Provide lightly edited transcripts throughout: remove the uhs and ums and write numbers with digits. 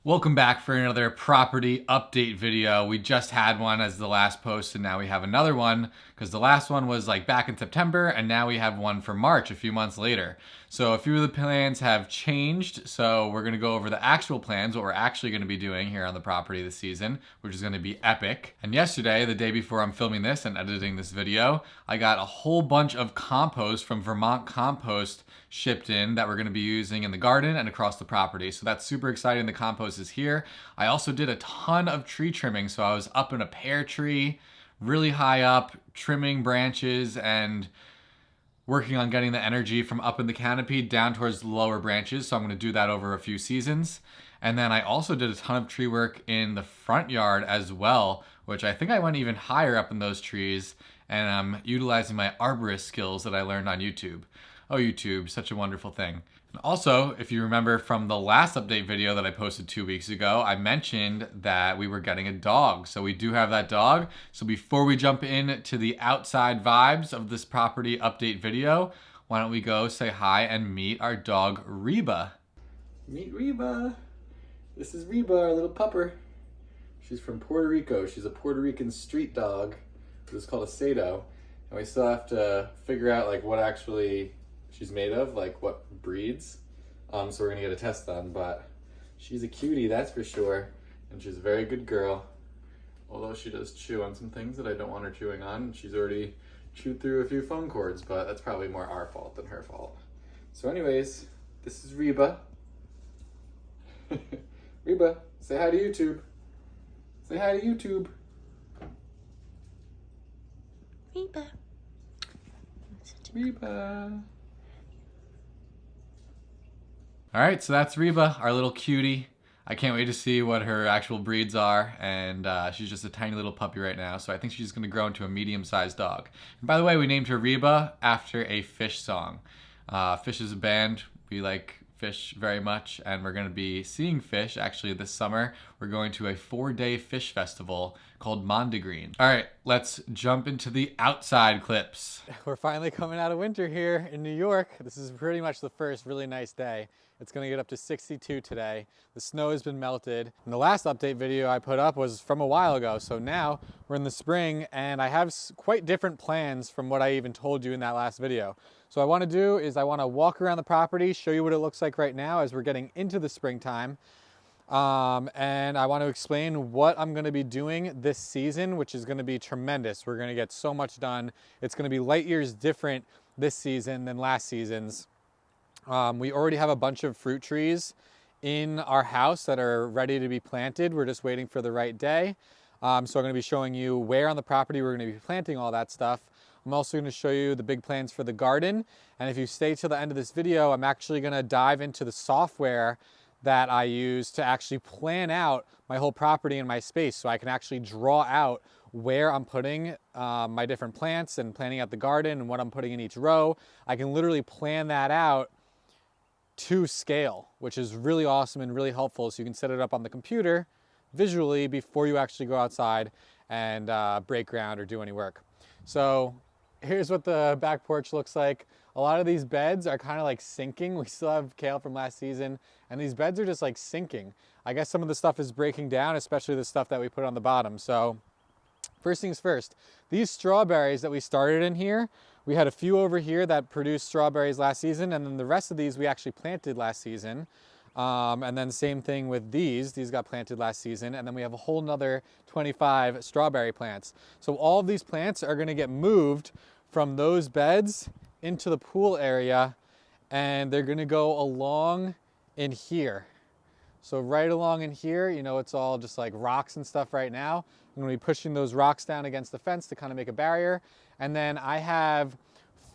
Welcome back for another property update video. We just had one as the last post and now we have another one because the last one was like back in September and now we have one for March a few months later. So a few of the plans have changed. So we're going to go over the actual plans, what we're actually going to be doing here on the property this season, which is going to be epic. And yesterday, the day before I'm filming this and editing this video, I got a whole bunch of compost from Vermont Compost shipped in that we're going to be using in the garden and across the property. So that's super exciting. The compost is here. I also did a ton of tree trimming. So I was up in a pear tree, really high up, trimming branches and working on getting the energy from up in the canopy down towards the lower branches. So I'm going to do that over a few seasons. And then I also did a ton of tree work in the front yard as well, which I think I went even higher up in those trees. And I'm utilizing my arborist skills that I learned on YouTube. Oh, YouTube, such a wonderful thing. And also, if you remember from the last update video that I posted 2 weeks ago, I mentioned that we were getting a dog. So we do have that dog. So before we jump into the outside vibes of this property update video, why don't we go say hi and meet our dog, Reba. Meet Reba. This is Reba, our little pupper. She's from Puerto Rico. She's a Puerto Rican street dog. It's called a Sado. And we still have to figure out like what actually she's made of, like what breeds. So we're gonna get a test done, but she's a cutie, that's for sure. And she's a very good girl. Although she does chew on some things that I don't want her chewing on. She's already chewed through a few phone cords, but that's probably more our fault than her fault. So anyways, this is Reba. Reba, say hi to YouTube. Say hi to YouTube. Reba. Reba. All right, so that's Reba, our little cutie. I can't wait to see what her actual breeds are, and she's just a tiny little puppy right now, so I think she's gonna grow into a medium-sized dog. And by the way, we named her Reba after a Fish song. Fish is a band. We like Fish very much, and we're gonna be seeing Fish actually this summer. We're going to a 4-day fish festival called MICROGREEN. All right, let's jump into the outside clips. We're finally coming out of winter here in New York. This is pretty much the first really nice day. It's gonna get up to 62 today. The snow has been melted. And the last update video I put up was from a while ago. So now we're in the spring and I have quite different plans from what I even told you in that last video. So what I wanna do is I wanna walk around the property, show you what it looks like right now as we're getting into the springtime. And I want to explain what I'm going to be doing this season, which is going to be tremendous. We're going to get so much done. It's going to be light years different this season than last season's. We already have a bunch of fruit trees in our house that are ready to be planted. We're just waiting for the right day. So I'm going to be showing you where on the property we're going to be planting all that stuff. I'm also going to show you the big plans for the garden. And if you stay till the end of this video, I'm actually going to dive into the software that I use to actually plan out my whole property and my space, so I can actually draw out where I'm putting my different plants and planning out the garden and what I'm putting in each row. I can literally plan that out to scale, which is really awesome and really helpful. So you can set it up on the computer visually before you actually go outside and break ground or do any work. So here's what the back porch looks like. A lot of these beds are kind of like sinking. We still have kale from last season, and these beds are just like sinking. I guess some of the stuff is breaking down, especially the stuff that we put on the bottom. So first things first, these strawberries that we started in here, we had a few over here that produced strawberries last season, and then the rest of these we actually planted last season. And then same thing with these got planted last season, and then we have a whole nother 25 strawberry plants. So all of these plants are gonna get moved from those beds into the pool area, and they're gonna go along in here. So right along in here, you know, it's all just like rocks and stuff right now. I'm gonna be pushing those rocks down against the fence to kind of make a barrier. And then I have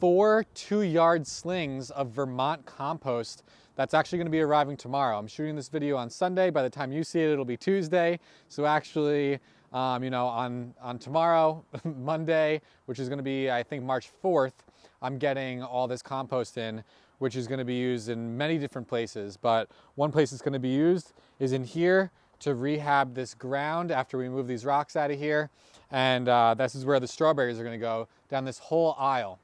4 2-yard slings of Vermont compost that's actually gonna be arriving tomorrow. I'm shooting this video on Sunday. By the time you see it, it'll be Tuesday. So actually, you know, on tomorrow, Monday, which is gonna be, I think, March 4th, I'm getting all this compost in, which is gonna be used in many different places. But one place it's gonna be used is in here to rehab this ground after we move these rocks out of here. And this is where the strawberries are gonna go, down this whole aisle.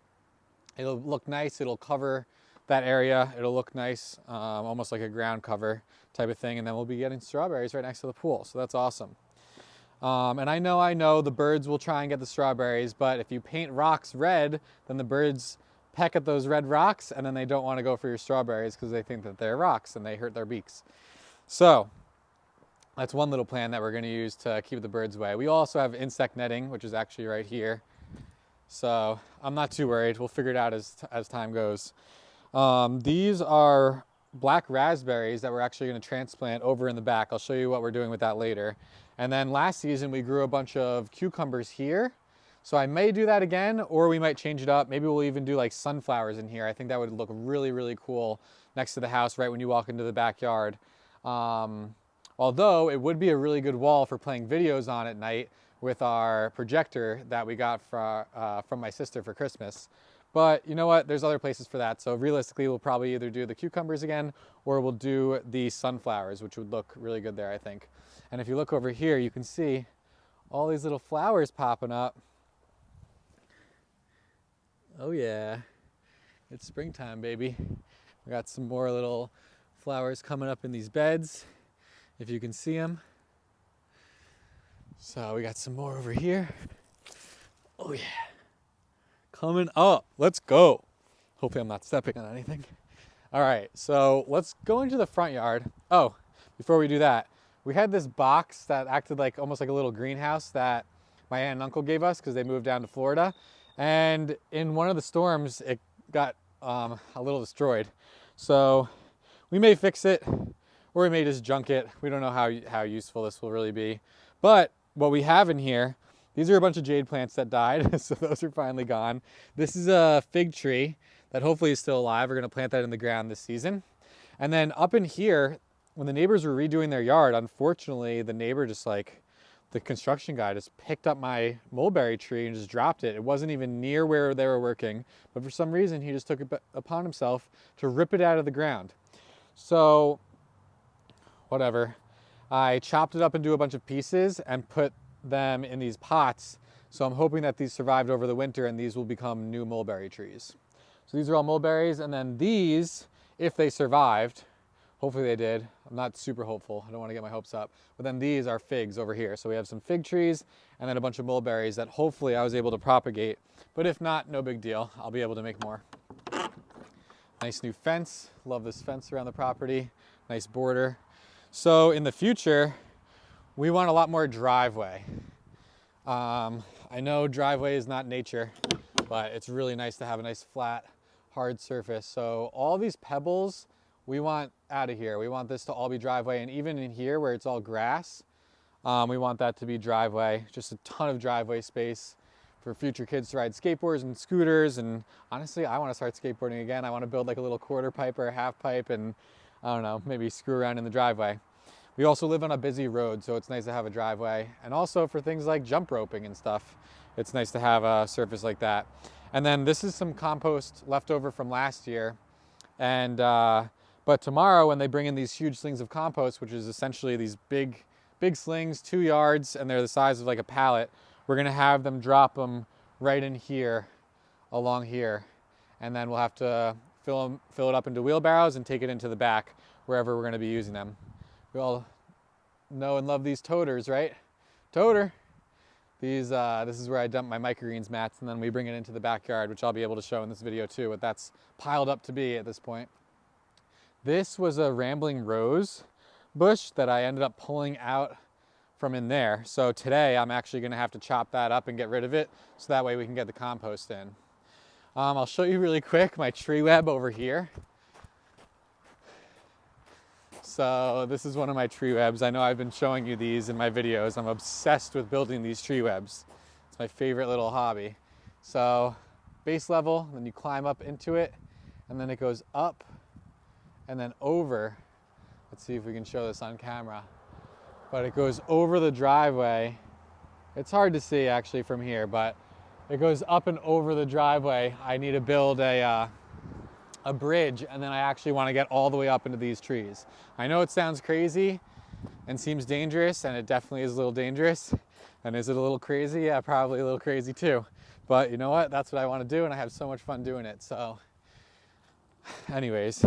It'll look nice, it'll cover that area. It'll look nice, almost like a ground cover. type of thing. And then we'll be getting strawberries right next to the pool. So that's awesome. And I know the birds will try and get the strawberries, but if you paint rocks red, then the birds peck at those red rocks and then they don't want to go for your strawberries because they think that they're rocks and they hurt their beaks. So that's one little plan that we're going to use to keep the birds away. We also have insect netting, which is actually right here. So I'm not too worried. We'll figure it out as time goes. These are black raspberries that we're actually going to transplant over in the back. I'll show you what we're doing with that later. And then last season we grew a bunch of cucumbers here. So I may do that again, or we might change it up. Maybe we'll even do like sunflowers in here. I think that would look really, really cool next to the house right when you walk into the backyard. Although it would be a really good wall for playing videos on at night with our projector that we got from my sister for Christmas. But you know what, there's other places for that. So realistically, we'll probably either do the cucumbers again, or we'll do the sunflowers, which would look really good there, I think. And if you look over here, you can see all these little flowers popping up. Oh yeah, it's springtime, baby. We got some more little flowers coming up in these beds, if you can see them. So we got some more over here. Oh yeah, coming up. Let's go. Hopefully I'm not stepping on anything. All right, so let's go into the front yard. Oh, before we do that, we had this box that acted like almost like a little greenhouse that my aunt and uncle gave us because they moved down to Florida. And in one of the storms, it got a little destroyed. So we may fix it, or we may just junk it. We don't know how useful this will really be. But what we have in here, these are a bunch of jade plants that died, so those are finally gone. This is a fig tree that hopefully is still alive. We're gonna plant that in the ground this season. And then up in here, when the neighbors were redoing their yard, unfortunately, the neighbor the construction guy just picked up my mulberry tree and just dropped it. It wasn't even near where they were working, but for some reason, he just took it upon himself to rip it out of the ground. So, whatever. I chopped it up into a bunch of pieces and put them in these pots. So I'm hoping that these survived over the winter and these will become new mulberry trees. So these are all mulberries, and then these, if they survived, hopefully they did. I'm not super hopeful. I don't want to get my hopes up. But then these are figs over here. So we have some fig trees and then a bunch of mulberries that hopefully I was able to propagate. But if not, no big deal. I'll be able to make more. Nice new fence. Love this fence around the property. Nice border. So in the future, we want a lot more driveway. I know driveway is not nature, but it's really nice to have a nice flat, hard surface. So all these pebbles, we want out of here. We want this to all be driveway, and even in here where it's all grass, we want that to be driveway. Just a ton of driveway space for future kids to ride skateboards and scooters. And honestly, I want to start skateboarding again. I want to build like a little quarter pipe or a half pipe and I don't know, maybe screw around in the driveway. We also live on a busy road, so it's nice to have a driveway. And also for things like jump roping and stuff, it's nice to have a surface like that. And then this is some compost left over from last year. And but tomorrow when they bring in these huge slings of compost, which is essentially these big slings, 2 yards, and they're the size of like a pallet, we're gonna have them drop them right in here, along here. And then we'll have to fill it up into wheelbarrows and take it into the back, wherever we're gonna be using them. We all know and love these toters, right? Toter. This is where I dump my microgreens mats, and then we bring it into the backyard, which I'll be able to show in this video too, what that's piled up to be at this point. This was a rambling rose bush that I ended up pulling out from in there. So today I'm actually gonna have to chop that up and get rid of it, so that way we can get the compost in. I'll show you really quick my tree web over here. So this is one of my tree webs. I know I've been showing you these in my videos. I'm obsessed with building these tree webs. It's my favorite little hobby. So base level, then you climb up into it, and then it goes up and then over. Let's see if we can show this on camera. But it goes over the driveway. It's hard to see actually from here, but it goes up and over the driveway. I need to build a bridge, and then I actually want to get all the way up into these trees. I know it sounds crazy and seems dangerous, and it definitely is a little dangerous. And is it a little crazy? Yeah, probably a little crazy too. But you know what? That's what I want to do, and I have so much fun doing it. So anyways,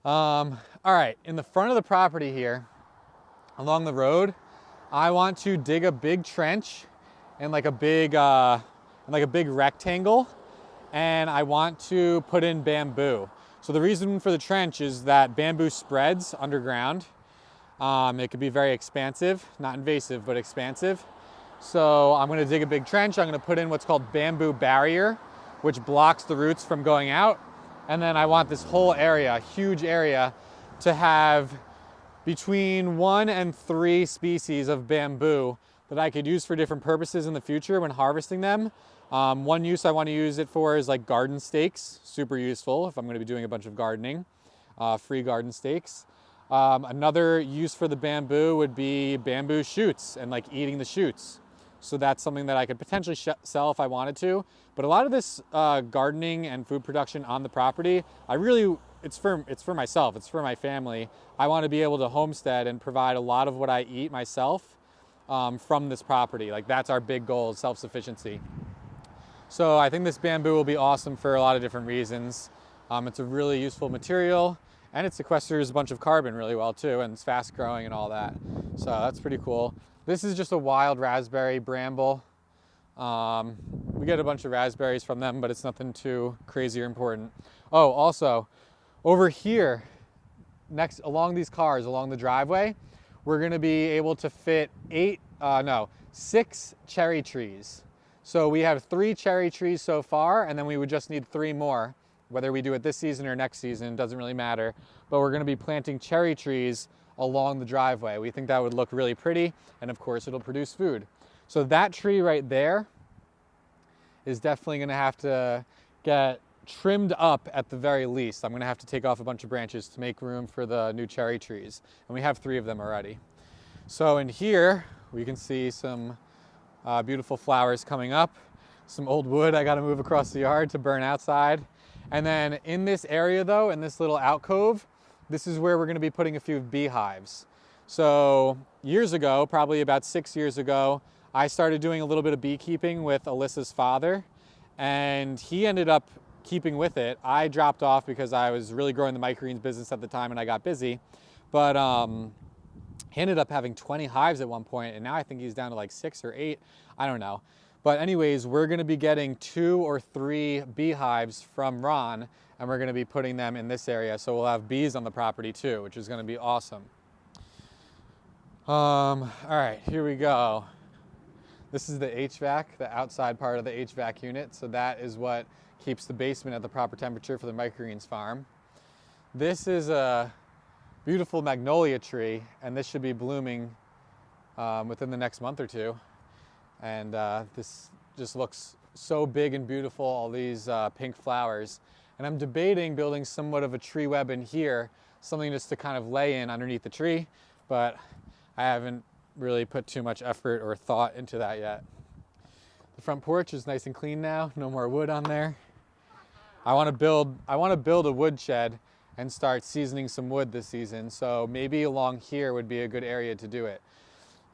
All right, in the front of the property here, along the road, I want to dig a big trench and like a big rectangle, and I want to put in bamboo. So the reason for the trench is that bamboo spreads underground. It could be very expansive, not invasive, but expansive. So I'm gonna dig a big trench. I'm gonna put in what's called bamboo barrier, which blocks the roots from going out. And then I want this whole area, huge area, to have between 1 and 3 species of bamboo that I could use for different purposes in the future when harvesting them. One use I want to use it for is like garden stakes, super useful if I'm going to be doing a bunch of gardening, free garden stakes. Another use for the bamboo would be bamboo shoots and like eating the shoots. So that's something that I could potentially sell if I wanted to. But a lot of this gardening and food production on the property, it's for myself, it's for my family. I want to be able to homestead and provide a lot of what I eat myself from this property. Like that's our big goal, self-sufficiency. So I think this bamboo will be awesome for a lot of different reasons. It's a really useful material, and it sequesters a bunch of carbon really well too, and it's fast growing and all that. So that's pretty cool. This is just a wild raspberry bramble. We get a bunch of raspberries from them, but it's nothing too crazy or important. Oh, also, over here, along these cars, along the driveway, we're gonna be able to fit 6 cherry trees. So we have 3 cherry trees so far, and then we would just need 3 more. Whether we do it this season or next season, doesn't really matter. But we're gonna be planting cherry trees along the driveway. We think that would look really pretty, and of course it'll produce food. So that tree right there is definitely gonna have to get trimmed up at the very least. I'm gonna have to take off a bunch of branches to make room for the new cherry trees. And we have 3 of them already. So in here, we can see some beautiful flowers coming up, some old wood I gotta move across the yard to burn outside. And then in this area though, in this little alcove, this is where we're gonna be putting a few beehives. So years ago, probably about 6 years ago, I started doing a little bit of beekeeping with Alyssa's father, and he ended up keeping with it. I dropped off because I was really growing the microgreens business at the time and I got busy. But he ended up having 20 hives at one point, and now I think he's down to like 6 or 8. I don't know. But anyways, we're gonna be getting 2 or 3 beehives from Ron, and we're gonna be putting them in this area. So we'll have bees on the property too, which is gonna be awesome. All right, here we go. This is the HVAC, the outside part of the HVAC unit. So that is what keeps the basement at the proper temperature for the microgreens farm. This is a beautiful magnolia tree, and this should be blooming within the next month or 2. And this just looks so big and beautiful, all these pink flowers. And I'm debating building somewhat of a tree web in here, something just to kind of lay in underneath the tree, but I haven't really put too much effort or thought into that yet. The front porch is nice and clean now, no more wood on there. I want to build a wood shed and start seasoning some wood this season, so maybe along here would be a good area to do it.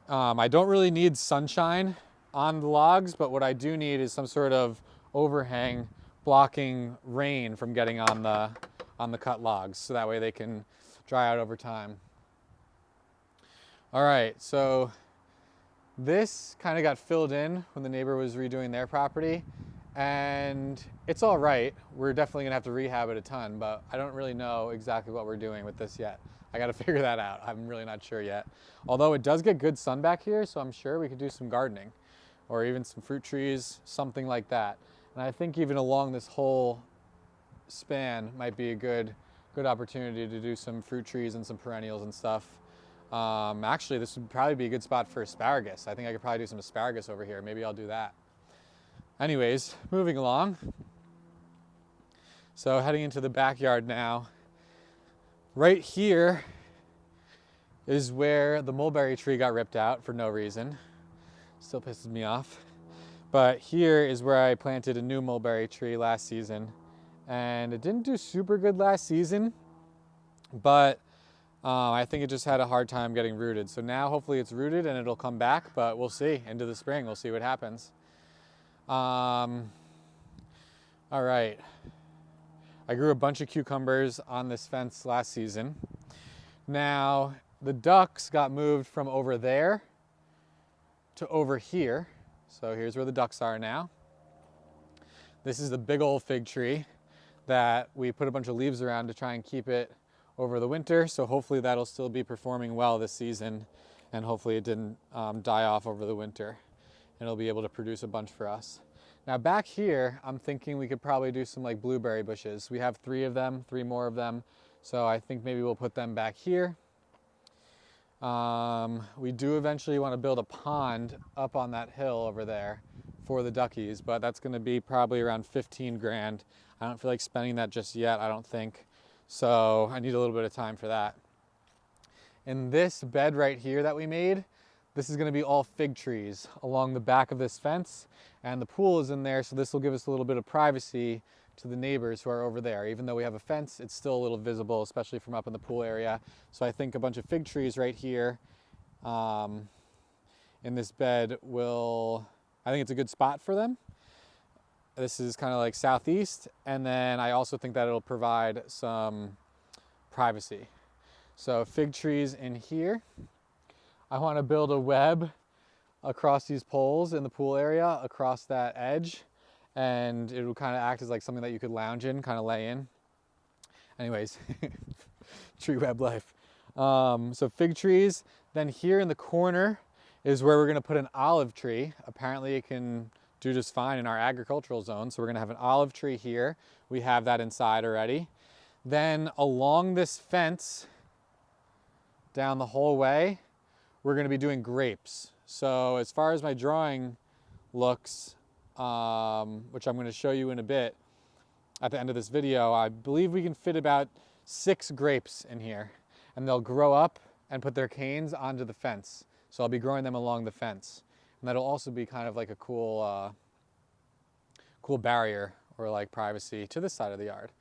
I don't really need sunshine on the logs, but what I do need is some sort of overhang blocking rain from getting on the cut logs, so that way they can dry out over time. All right, so this kind of got filled in when the neighbor was redoing their property, and it's all right. We're definitely gonna have to rehab it a ton, but I don't really know exactly what we're doing with this yet. I gotta figure that out. I'm really not sure yet. Although it does get good sun back here, so I'm sure we could do some gardening or even some fruit trees, something like that. And I think even along this whole span might be a good opportunity to do some fruit trees and some perennials and stuff. Actually, this would probably be a good spot for asparagus. I think I could probably do some asparagus over here. Maybe I'll do that. Anyways, moving along. So heading into the backyard now. Right here is where the mulberry tree got ripped out for no reason. Still pisses me off. But here is where I planted a new mulberry tree last season. And it didn't do super good last season, but I think it just had a hard time getting rooted. So now hopefully it's rooted and it'll come back, but we'll see. Into the spring, we'll see what happens. All right. I grew a bunch of cucumbers on this fence last season. Now, the ducks got moved from over there to over here. So here's where the ducks are now. This is the big old fig tree that we put a bunch of leaves around to try and keep it over the winter. So hopefully that'll still be performing well this season, and hopefully it didn't die off over the winter, and it'll be able to produce a bunch for us. Now back here, I'm thinking we could probably do some like blueberry bushes. We have 3 of them, 3 more of them. So I think maybe we'll put them back here. We do eventually want to build a pond up on that hill over there for the duckies, but that's going to be probably around 15 grand. I don't feel like spending that just yet, I don't think. So I need a little bit of time for that. In this bed right here that we made, this is going to be all fig trees along the back of this fence, and the pool is in there, so this will give us a little bit of privacy to the neighbors who are over there. Even though we have a fence, it's still a little visible, especially from up in the pool area. So I think a bunch of fig trees right here in this bed I think it's a good spot for them. This is kind of like southeast, and then I also think that it'll provide some privacy. So fig trees in here. I want to build a web across these poles in the pool area, across that edge, and it will kind of act as like something that you could lounge in, kind of lay in. Anyways, tree web life. So fig trees. Then here in the corner is where we're going to put an olive tree. Apparently it can do just fine in our agricultural zone. So we're going to have an olive tree here. We have that inside already. Then along this fence, down the whole way, we're going to be doing grapes. So as far as my drawing looks, which I'm going to show you in a bit at the end of this video, I believe we can fit about 6 grapes in here, and they'll grow up and put their canes onto the fence. So I'll be growing them along the fence, and that'll also be kind of like a cool barrier or like privacy to this side of the yard.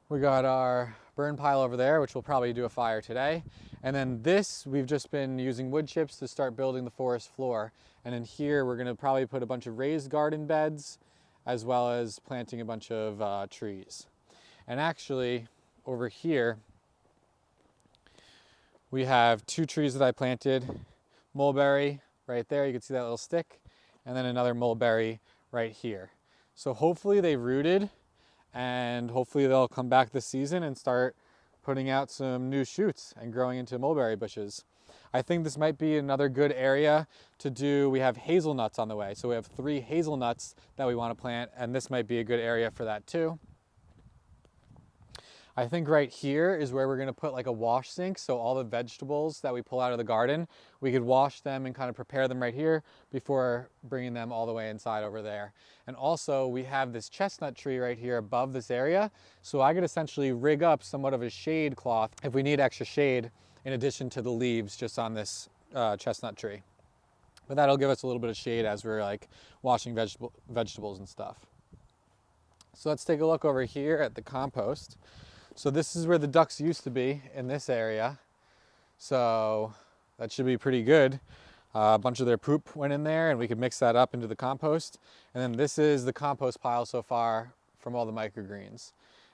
We got our burn pile over there, which we'll probably do a fire today. And then this, we've just been using wood chips to start building the forest floor. And in here, we're gonna probably put a bunch of raised garden beds, as well as planting a bunch of trees. And actually, over here, we have 2 trees that I planted. Mulberry right there, you can see that little stick, and then another mulberry right here. So hopefully they rooted, and hopefully they'll come back this season and start putting out some new shoots and growing into mulberry bushes. I think this might be another good area to do. We have hazelnuts on the way, so we have 3 hazelnuts that we want to plant, and this might be a good area for that too. I think right here is where we're going to put like a wash sink, so all the vegetables that we pull out of the garden, we could wash them and kind of prepare them right here before bringing them all the way inside over there. And also we have this chestnut tree right here above this area, so I could essentially rig up somewhat of a shade cloth if we need extra shade in addition to the leaves just on this chestnut tree. But that'll give us a little bit of shade as we're like washing vegetables and stuff. So let's take a look over here at the compost. So this is where the ducks used to be, in this area. So that should be pretty good. A bunch of their poop went in there, and we could mix that up into the compost. And then this is the compost pile so far from all the microgreens.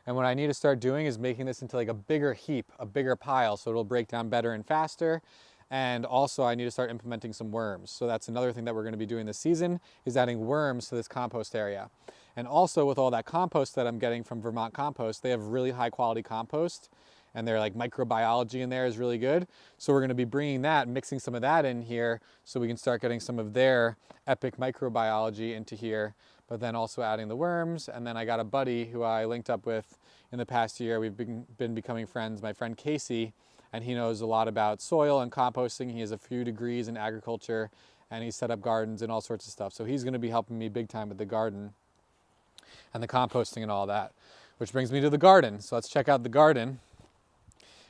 And what I need to start doing is making this into like a bigger heap, a bigger pile, so it'll break down better and faster. And also I need to start implementing some worms. So that's another thing that we're going to be doing this season, is adding worms to this compost area. And also with all that compost that I'm getting from Vermont Compost, they have really high quality compost, and their like microbiology in there is really good. So we're going to be bringing that, mixing some of that in here so we can start getting some of their epic microbiology into here, but then also adding the worms. And then I got a buddy who I linked up with in the past year. We've been becoming friends, my friend Casey, and he knows a lot about soil and composting. He has a few degrees in agriculture, and he's set up gardens and all sorts of stuff. So he's going to be helping me big time with the garden and the composting and all that, which brings me to the garden. So let's check out the garden.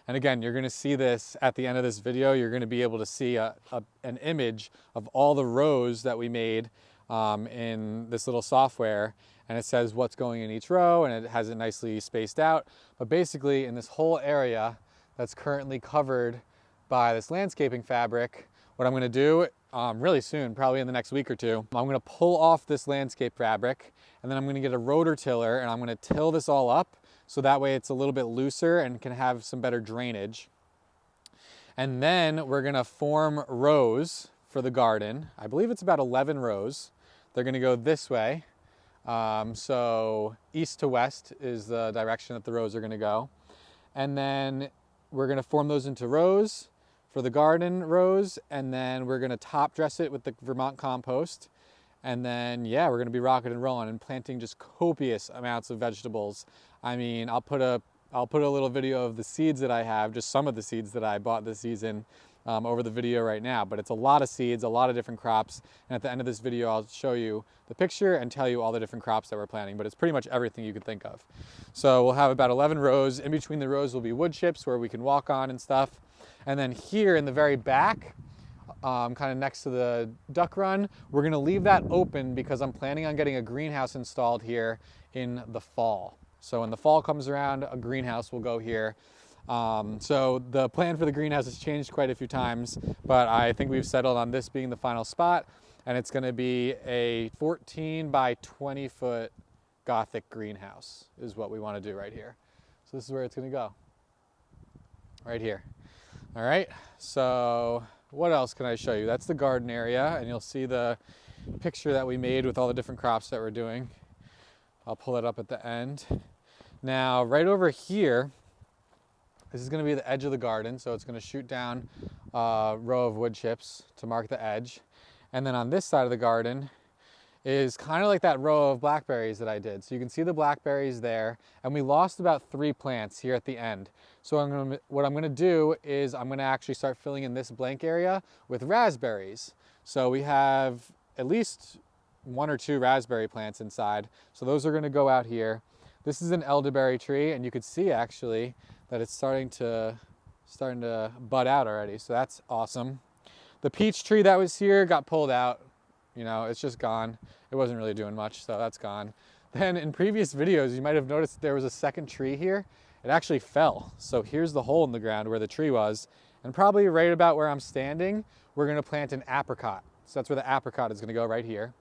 And again, you're going to see this at the end of this video. You're going to be able to see an image of all the rows that we made in this little software, and it says what's going in each row, and it has it nicely spaced out. But basically in this whole area that's currently covered by this landscaping fabric, what I'm going to do really soon, probably in the next week or two, I'm going to pull off this landscape fabric, and then I'm going to get a rotor tiller, and I'm going to till this all up so that way it's a little bit looser and can have some better drainage. And then we're gonna form rows for the garden. I believe it's about 11 rows. They're gonna go this way. So east to west is the direction that the rows are gonna go. And then we're gonna form those into rows for the garden rows, and then we're gonna top dress it with the Vermont compost. And then, yeah, we're gonna be rocking and rolling and planting just copious amounts of vegetables. I mean, I'll put a little video of the seeds that I have, just some of the seeds that I bought this season over the video right now. But it's a lot of seeds, a lot of different crops. And at the end of this video, I'll show you the picture and tell you all the different crops that we're planting. But it's pretty much everything you could think of. So we'll have about 11 rows. In between the rows will be wood chips where we can walk on and stuff. And then here in the very back, kind of next to the duck run, we're gonna leave that open because I'm planning on getting a greenhouse installed here in the fall. So when the fall comes around, a greenhouse will go here. So the plan for the greenhouse has changed quite a few times, but I think we've settled on this being the final spot, and it's gonna be a 14 by 20 foot Gothic greenhouse is what we wanna do right here. So this is where it's gonna go, right here. All right, so what else can I show you? That's the garden area, and you'll see the picture that we made with all the different crops that we're doing. I'll pull it up at the end. Now, right over here, this is gonna be the edge of the garden, so it's gonna shoot down a row of wood chips to mark the edge. And then on this side of the garden is kind of like that row of blackberries that I did. So you can see the blackberries there, and we lost about 3 plants here at the end. So what I'm gonna do is I'm gonna actually start filling in this blank area with raspberries. So we have at least 1 or 2 raspberry plants inside. So those are gonna go out here. This is an elderberry tree, and you could see actually that it's starting to bud out already. So that's awesome. The peach tree that was here got pulled out. You know, it's just gone. It wasn't really doing much, so that's gone. Then in previous videos, you might have noticed there was a second tree here. It actually fell. So here's the hole in the ground where the tree was. And probably right about where I'm standing, we're gonna plant an apricot. So that's where the apricot is gonna go, right here.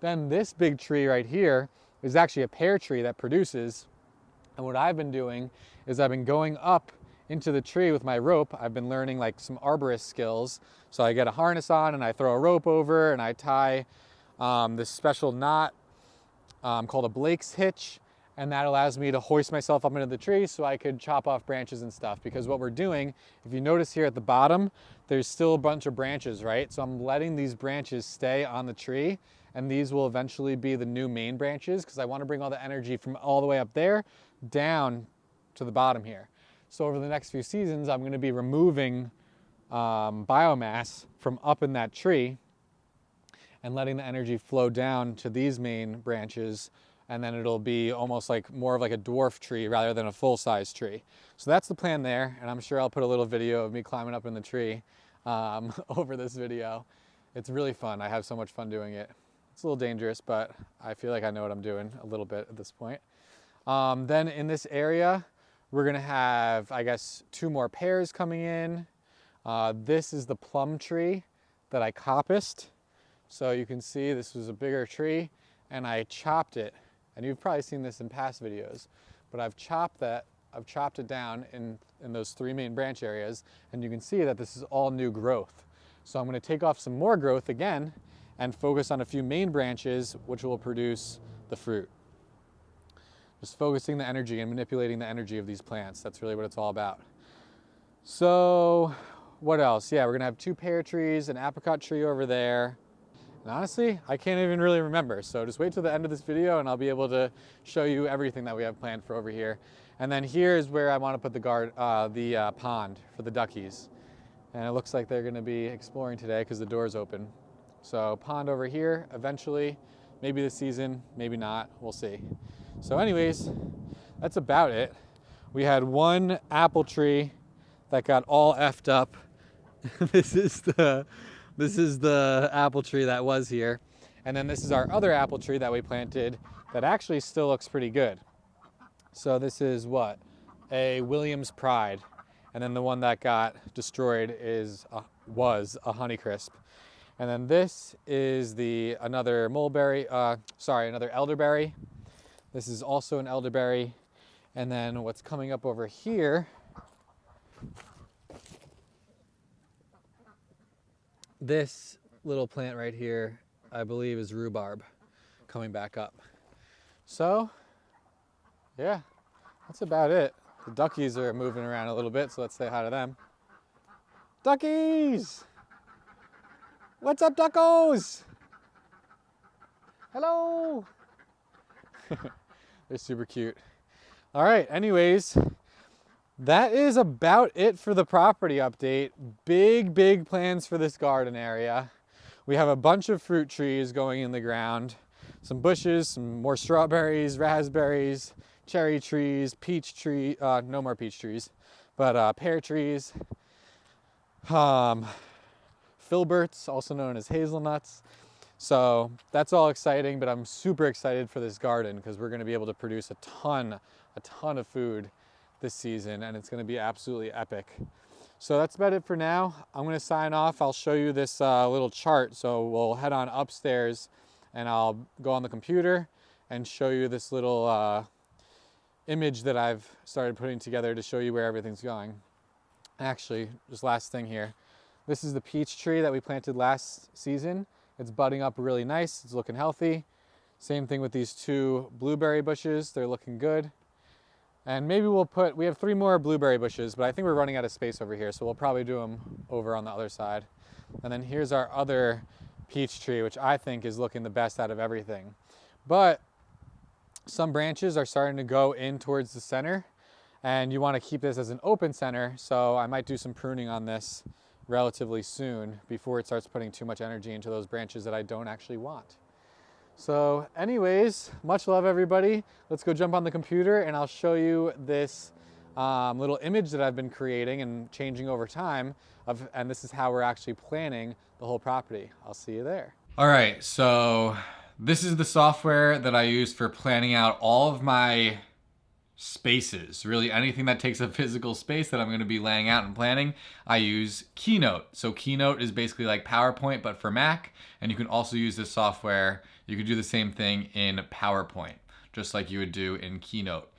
Then this big tree right here is actually a pear tree that produces. And what I've been doing is I've been going up into the tree with my rope. I've been learning like some arborist skills. So I get a harness on and I throw a rope over and I tie this special knot called a Blake's hitch. And that allows me to hoist myself up into the tree so I could chop off branches and stuff. Because what we're doing, if you notice here at the bottom, there's still a bunch of branches, right? So I'm letting these branches stay on the tree, and these will eventually be the new main branches because I want to bring all the energy from all the way up there down to the bottom here. So over the next few seasons, I'm going to be removing biomass from up in that tree and letting the energy flow down to these main branches, and then it'll be almost like more of like a dwarf tree rather than a full-size tree. So that's the plan there, and I'm sure I'll put a little video of me climbing up in the tree over this video. It's really fun. I have so much fun doing it. It's a little dangerous, but I feel like I know what I'm doing a little bit at this point. Then in this area, we're gonna have, I guess, 2 more pears coming in. This is the plum tree that I coppiced. So you can see this was a bigger tree, and I chopped it. And you've probably seen this in past videos, but I've chopped it down in those 3 main branch areas, and you can see that this is all new growth. So I'm gonna take off some more growth again and focus on a few main branches, which will produce the fruit. Just focusing the energy and manipulating the energy of these plants. That's really what it's all about. So what else? Yeah, we're gonna have 2 pear trees, an apricot tree over there. And honestly, I can't even really remember. So just wait till the end of this video and I'll be able to show you everything that we have planned for over here. And then here is where I want to put the pond for the duckies. And it looks like they're gonna be exploring today because the door's open. So pond over here, eventually, maybe this season, maybe not, we'll see. So anyways, that's about it. We had 1 apple tree that got all effed up. This is the apple tree that was here. And then this is our other apple tree that we planted that actually still looks pretty good. So this is what? A Williams Pride. And then the one that got destroyed was a Honeycrisp. And then this is another elderberry. This is also an elderberry. And then what's coming up over here, this little plant right here, I believe is rhubarb coming back up. So, yeah, that's about it. The duckies are moving around a little bit, so let's say hi to them. Duckies! What's up, duckos? Hello! They're super cute. All right, anyways, that is about it for the property update. Big plans for this garden area. We have a bunch of fruit trees going in the ground, some bushes, some more strawberries, raspberries, cherry trees, peach tree, no more peach trees, but pear trees, filberts, also known as hazelnuts. So that's all exciting, but I'm super excited for this garden because we're going to be able to produce a ton of food this season, and it's going to be absolutely epic. So that's about it for now. I'm going to sign off. I'll show you this little chart. So we'll head on upstairs and I'll go on the computer and show you this little image that I've started putting together to show you where everything's going. Actually, just last thing here. This is the peach tree that we planted last season. It's budding up really nice. It's looking healthy. Same thing with these 2 blueberry bushes. They're looking good. And maybe we have 3 more blueberry bushes, but I think we're running out of space over here, so we'll probably do them over on the other side. And then here's our other peach tree, which I think is looking the best out of everything. But some branches are starting to go in towards the center, and you want to keep this as an open center, so I might do some pruning on this relatively soon before it starts putting too much energy into those branches that I don't actually want. So anyways, much love everybody. Let's go jump on the computer and I'll show you this little image that I've been creating and changing over time and this is how we're actually planning the whole property. I'll see you there. All right, so this is the software that I use for planning out all of my spaces. Really anything that takes a physical space that I'm going to be laying out and planning, I use Keynote. So Keynote is basically like PowerPoint but for Mac, and you can also use this software. You could do the same thing in PowerPoint, just like you would do in Keynote.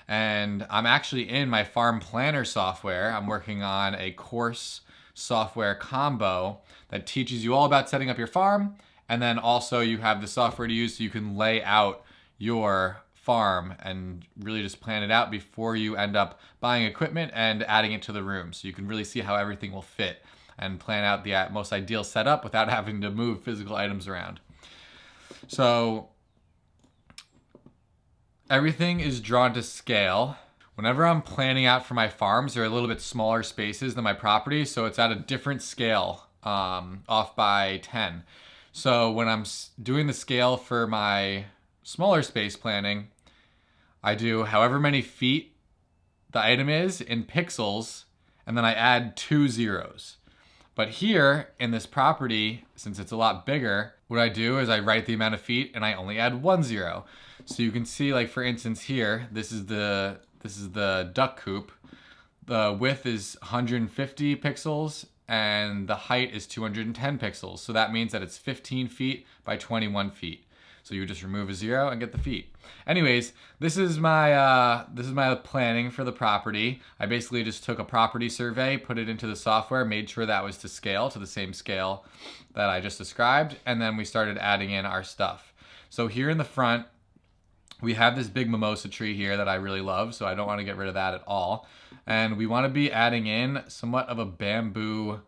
And I'm actually in my farm planner software. I'm working on a course software combo that teaches you all about setting up your farm, and then also you have the software to use so you can lay out your farm and really just plan it out before you end up buying equipment and adding it to the room. So you can really see how everything will fit and plan out the most ideal setup without having to move physical items around. So everything is drawn to scale. Whenever I'm planning out for my farms, they're a little bit smaller spaces than my property, so it's at a different scale, off by 10. So when I'm doing the scale for my smaller space planning, I do however many feet the item is in pixels, and then I add 2 zeros. But here in this property, since it's a lot bigger, what I do is I write the amount of feet and I only add 1 zero. So you can see, like for instance here, this is the duck coop. The width is 150 pixels and the height is 210 pixels. So that means that it's 15 feet by 21 feet. So you just remove a 0 and get the feet. Anyways, this is my planning for the property. I basically just took a property survey, put it into the software, made sure that was to scale, to the same scale that I just described, and then we started adding in our stuff. So here in the front, we have this big mimosa tree here that I really love, so I don't want to get rid of that at all. And we want to be adding in somewhat of a bamboo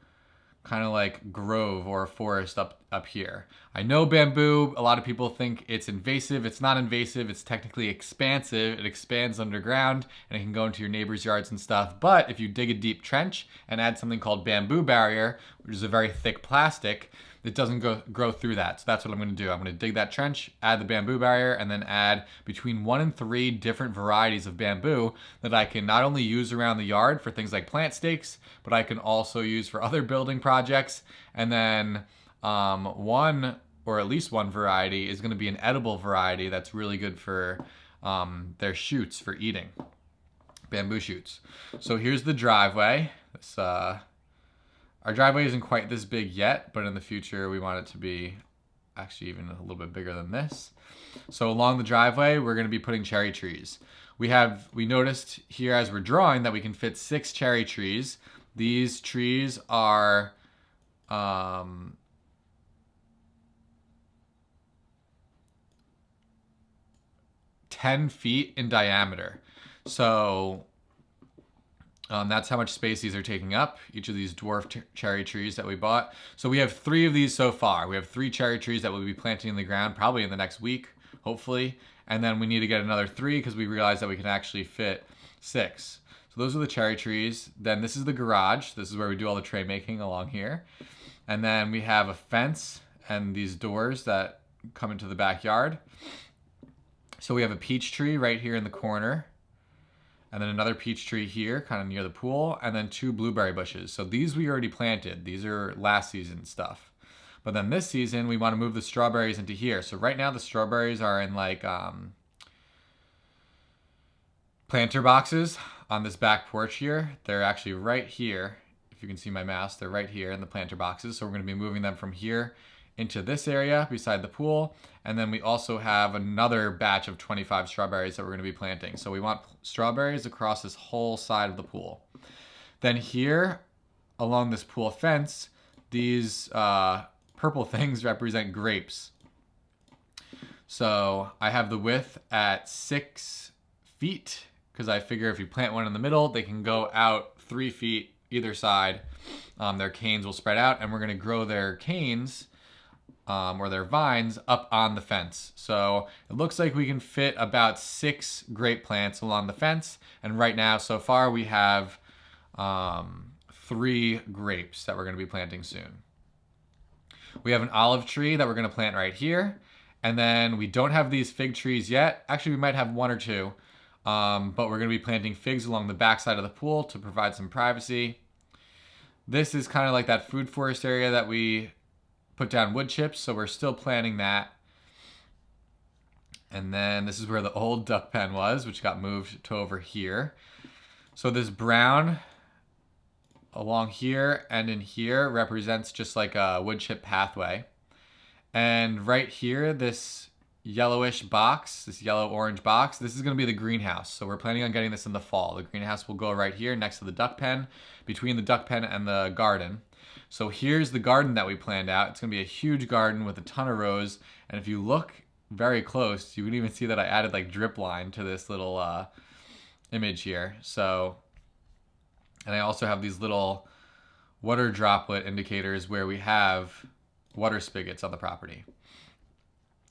kind of like grove or a forest up here. I know bamboo, a lot of people think it's invasive. It's not invasive, it's technically expansive. It expands underground and it can go into your neighbor's yards and stuff. But if you dig a deep trench and add something called bamboo barrier, which is a very thick plastic, it doesn't grow through that. So that's what I'm gonna do. I'm gonna dig that trench, add the bamboo barrier, and then add between 1 and 3 different varieties of bamboo that I can not only use around the yard for things like plant stakes, but I can also use for other building projects. And then one, or at least one variety, is gonna be an edible variety that's really good for their shoots for eating, bamboo shoots. So here's the driveway. This, our driveway isn't quite this big yet, but in the future we want it to be actually even a little bit bigger than this. So along the driveway, we're gonna be putting cherry trees. We noticed here as we're drawing that we can fit 6 cherry trees. These trees are 10 feet in diameter. So that's how much space these are taking up, each of these dwarf cherry trees that we bought. So we have 3 of these so far. We have 3 cherry trees that we'll be planting in the ground probably in the next week, hopefully. And then we need to get another 3 because we realized that we can actually fit 6. So those are the cherry trees. Then this is the garage. This is where we do all the tray making along here. And then we have a fence and these doors that come into the backyard. So we have a peach tree right here in the corner. And then another peach tree here, kind of near the pool, and then 2 blueberry bushes. So these we already planted. These are last season stuff. But then this season, we want to move the strawberries into here. So right now the strawberries are in like planter boxes on this back porch here. They're actually right here. If you can see my mouse, they're right here in the planter boxes. So we're going to be moving them from here into this area beside the pool. And then we also have another batch of 25 strawberries that we're going to be planting. So we want strawberries across this whole side of the pool. Then here, along this pool fence, these purple things represent grapes. So I have the width at 6 feet because I figure if you plant one in the middle, they can go out 3 feet either side. Their canes will spread out, and we're going to grow their canes or their vines up on the fence. So it looks like we can fit about 6 grape plants along the fence. And right now, so far, we have 3 grapes that we're going to be planting soon. We have an olive tree that we're going to plant right here. And then we don't have these fig trees yet. Actually, we might have 1 or 2. But we're going to be planting figs along the back side of the pool to provide some privacy. This is kind of like that food forest area that we put down wood chips, so we're still planting that. And then this is where the old duck pen was, which got moved to over here. So this brown along here and in here represents just like a wood chip pathway. And right here, this yellowish box, this yellow-orange box, this is going to be the greenhouse. So we're planning on getting this in the fall. The greenhouse will go right here next to the duck pen, between the duck pen and the garden. So here's the garden that we planned out. It's going to be a huge garden with a ton of rows. And if you look very close, you can even see that I added like drip line to this little image here. So, and I also have these little water droplet indicators where we have water spigots on the property.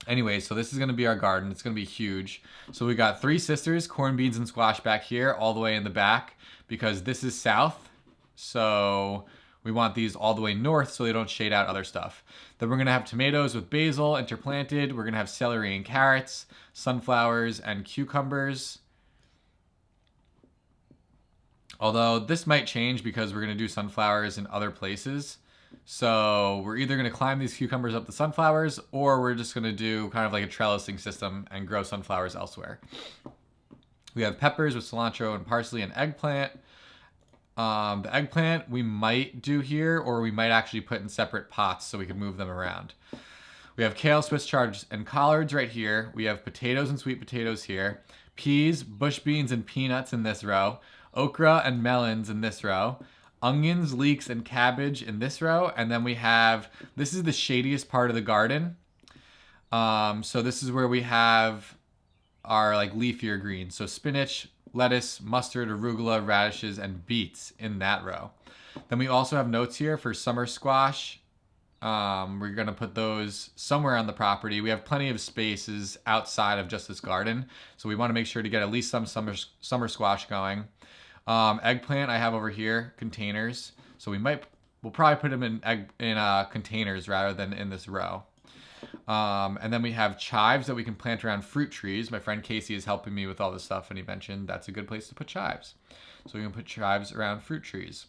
Anyway, so this is going to be our garden. It's going to be huge. So we got 3 sisters, corn, beans, and squash back here all the way in the back because this is south. So we want these all the way north so they don't shade out other stuff. Then we're going to have tomatoes with basil interplanted. We're going to have celery and carrots, sunflowers and cucumbers. Although this might change because we're going to do sunflowers in other places. So we're either going to climb these cucumbers up the sunflowers or we're just going to do kind of like a trellising system and grow sunflowers elsewhere. We have peppers with cilantro and parsley and eggplant. The eggplant we might do here, or we might actually put in separate pots so we can move them around. We have kale, Swiss chard, and collards right here. We have potatoes and sweet potatoes here. Peas, bush beans, and peanuts in this row. Okra and melons in this row. Onions, leeks, and cabbage in this row. And then we have, this is the shadiest part of the garden. So this is where we have our like leafier greens. So spinach, lettuce, mustard, arugula, radishes, and beets in that row. Then we also have notes here for summer squash. We're going to put those somewhere on the property. We have plenty of spaces outside of just this garden. So we want to make sure to get at least some summer squash going. Eggplant I have over here, containers. So we'll probably put them in containers rather than in this row. And then we have chives that we can plant around fruit trees. My friend Casey is helping me with all this stuff, and he mentioned that's a good place to put chives. So we can put chives around fruit trees.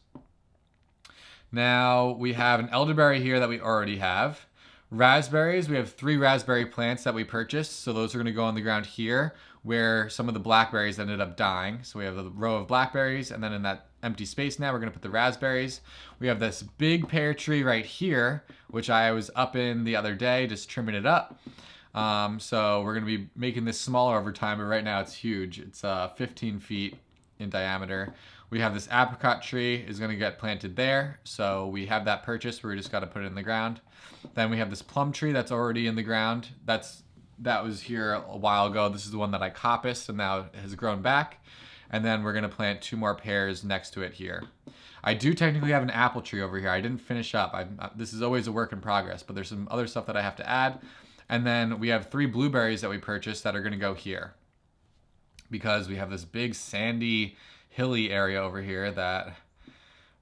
Now we have an elderberry here that we already have. Raspberries, we have 3 raspberry plants that we purchased. So those are going to go on the ground here where some of the blackberries ended up dying. So we have a row of blackberries, and then in that empty space now we're going to put the raspberries. We have this big pear tree right here, which I was up in the other day just trimming it up. So we're going to be making this smaller over time, but right now it's huge. It's 15 feet in diameter. We have this apricot tree is going to get planted there. So we have that purchased. We just got to put it in the ground. Then we have this plum tree that's already in the ground. That was here a while ago. This is the one that I coppiced and now it has grown back. And then we're going to plant 2 more pears next to it here. I do technically have an apple tree over here. I didn't finish up. This is always a work in progress, but there's some other stuff that I have to add. And then we have 3 blueberries that we purchased that are going to go here because we have this big sandy, hilly area over here that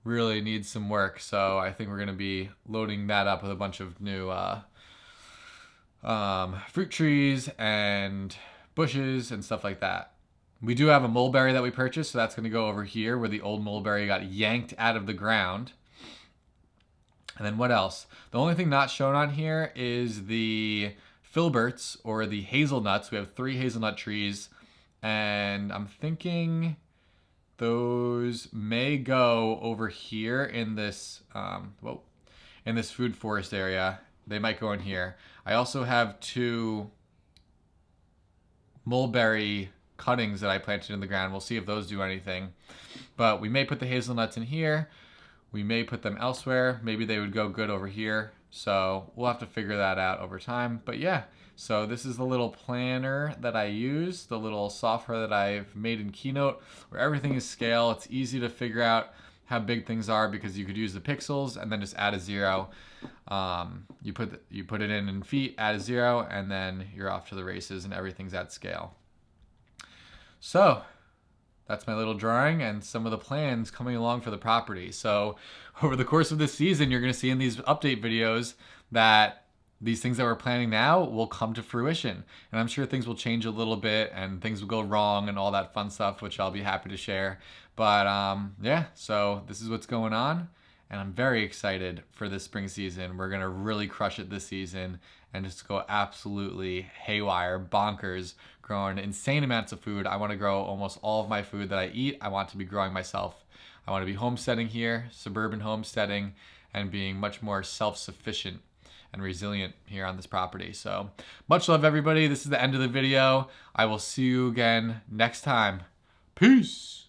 really needs some work. So I think we're going to be loading that up with a bunch of new fruit trees and bushes and stuff like that. We do have a mulberry that we purchased, so that's going to go over here where the old mulberry got yanked out of the ground. And then what else? The only thing not shown on here is the filberts or the hazelnuts. We have 3 hazelnut trees, and I'm thinking those may go over here in this in this food forest area. They might go in here. I also have 2 mulberry cuttings that I planted in the ground. We'll see if those do anything. But we may put the hazelnuts in here. We may put them elsewhere. Maybe they would go good over here. So we'll have to figure that out over time. But yeah, so this is the little planner that I use, the little software that I've made in Keynote where everything is scale. It's easy to figure out how big things are because you could use the pixels and then just add a 0. You put it in feet, add a 0, and then you're off to the races and everything's at scale. So that's my little drawing and some of the plans coming along for the property. So over the course of this season, you're going to see in these update videos that these things that we're planning now will come to fruition. And I'm sure things will change a little bit and things will go wrong and all that fun stuff, which I'll be happy to share. But yeah, so this is what's going on. And I'm very excited for this spring season. We're going to really crush it this season and just go absolutely haywire, bonkers, growing insane amounts of food. I want to grow almost all of my food that I eat. I want to be growing myself. I want to be homesteading here, suburban homesteading, and being much more self-sufficient and resilient here on this property. So much love, everybody. This is the end of the video. I will see you again next time. Peace.